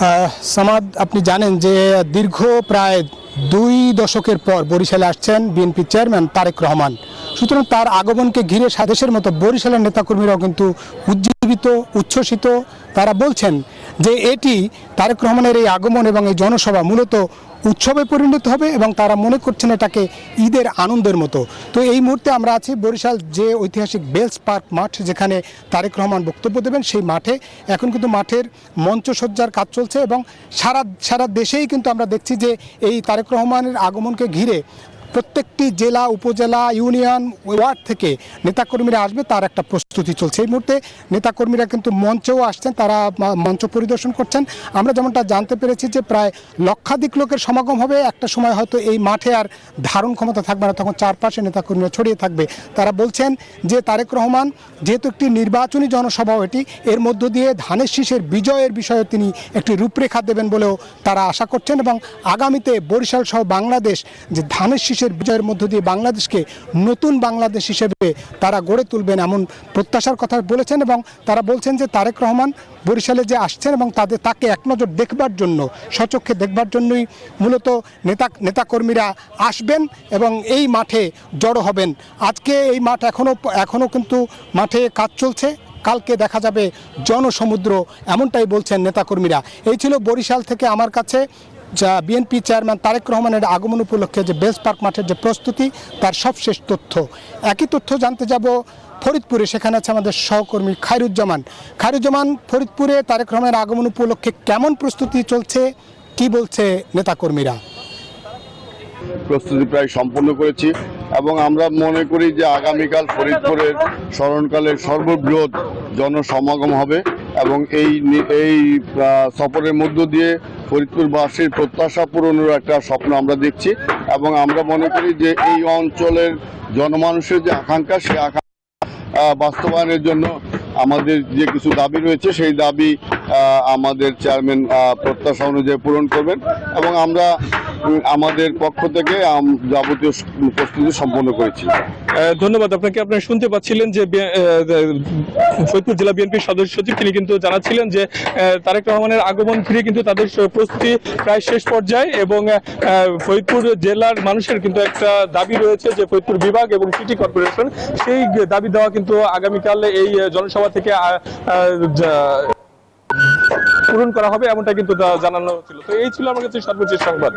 সামাদ, আপনি জানেন যে দীর্ঘ প্রায় 2 দশকের পর বরিশালে আসছেন বিএনপি চেয়ারম্যান তারেক রহমান। সুতরাং তার আগমনকে ঘিরে স্বদেশের মতো বরিশালের নেতাকর্মীরাও কিন্তু উজ্জীবিত, উচ্ছ্বসিত। তারা বলছেন যে এটি তারেক রহমানের এই আগমন এবং এই জনসভা মূলত উৎসবে পরিণত হবে এবং তারা মনে করছেন এটাকে ঈদের আনন্দের মতো। তো এই মুহূর্তে আমরা আছি বরিশাল যে ঐতিহাসিক বেলস পার্ক মাঠ, যেখানে তারেক রহমান বক্তব্য দেবেন সেই মাঠে। এখন কিন্তু মাঠের মঞ্চসজ্জার কাজ চলছে এবং সারা দেশেই কিন্তু আমরা দেখছি যে এই তারেক রহমানের আগমনকে ঘিরে প্রত্যেকটি জেলা, উপজেলা, ইউনিয়ন, ওয়ার্ড থেকে নেতাকর্মীরা আসবে, তার একটা প্রস্তুতি চলছে। এই মুহূর্তে নেতাকর্মীরা কিন্তু মঞ্চেও আসছেন, তারা মঞ্চ পরিদর্শন করছেন। আমরা যেমনটা জানতে পেরেছি যে প্রায় লক্ষাধিক লোকের সমাগম হবে। একটা সময় হয়তো এই মাঠে আর ধারণ ক্ষমতা থাকবে না, তখন চারপাশে নেতাকর্মীরা ছড়িয়ে থাকবে। তারা বলছেন যে তারেক রহমান যেহেতু একটি নির্বাচনী জনসভাও এটি, এর মধ্য দিয়ে ধানের শীষের বিজয়ের বিষয়ে তিনি একটি রূপরেখা দেবেন বলেও তারা আশা করছেন এবং আগামীতে বরিশাল সহ বাংলাদেশ যে ধানের শীষের বিজয়ের মধ্য দিয়ে বাংলাদেশকে নতুন বাংলাদেশ হিসেবে তারা গড়ে তুলবেন, এমন প্রত্যাশার কথা বলেছেন। এবং তারা বলছেন যে তারেক রহমান বরিশালে যে আসছেন এবং তাকে এক নজর দেখবার জন্য, স্বচক্ষে দেখবার জন্যই মূলত নেতাকর্মীরা আসবেন এবং এই মাঠে জড়ো হবেন। আজকে এই মাঠ এখনও কিন্তু মাঠে কাজ চলছে, কালকে দেখা যাবে জনসমুদ্র, এমনটাই বলছেন নেতাকর্মীরা। এই ছিল বরিশাল থেকে আমার কাছে যা বিএনপি চেয়ারম্যান তারেক রহমানের আগমন উপলক্ষে যে বেলস পার্ক মাঠের যে প্রস্তুতি, তার সবশেষ তথ্য। একই তথ্য জানতে যাব ফরিদপুরে, সেখানে আছে আমাদের সহকর্মী খায়রুজ্জামান। ফরিদপুরে তারেক রহমানের আগমন উপলক্ষে কেমন প্রস্তুতি চলছে, কি বলছে নেতাকর্মীরা? প্রস্তুতি প্রায় সম্পন্ন করেছি এবং আমরা মনে করি যে আগামীকাল ফরিদপুরের স্মরণকালের সর্ববৃহৎ জনসমাগম হবে এবং এই সফরের মধ্য দিয়ে ফরিদপুরবাসীর প্রত্যাশা পূরণের একটা স্বপ্ন আমরা দেখছি এবং আমরা মনে করি যে এই অঞ্চলের জনমানুষের যে আকাঙ্ক্ষা, সেই আকাঙ্ক্ষা বাস্তবায়নের জন্য আমাদের যে কিছু দাবি রয়েছে সেই দাবি আমাদের চেয়ারম্যান প্রত্যাশা অনুযায়ী পূরণ করবেন এবং আমরা আমাদের পক্ষ থেকে যাবতীয় প্রস্তুতি সম্পন্ন করেছি। ধন্যবাদ আপনাকে। আপনারা শুনতে পাচ্ছিলেন যে ফরিদপুর জেলা বিএনপির সদস্য সচিব, তিনি কিন্তু জানাচ্ছিলেন যে তারেক রহমানের আগমন ঘিরে কিন্তু তাদের প্রস্তুতি প্রায় শেষ পর্যায়ে এবং ফরিদপুর জেলার মানুষের কিন্তু একটা দাবি রয়েছে যে ফরিদপুর বিভাগ এবং সিটি কর্পোরেশন সেই দাবি দেওয়া কিন্তু আগামীকাল এই জনসভা থেকে পূরণ করা হবে, এমনটা কিন্তু জানানো ছিল। তো এই ছিল আমার কাছে সর্বোচ্চ সংবাদ।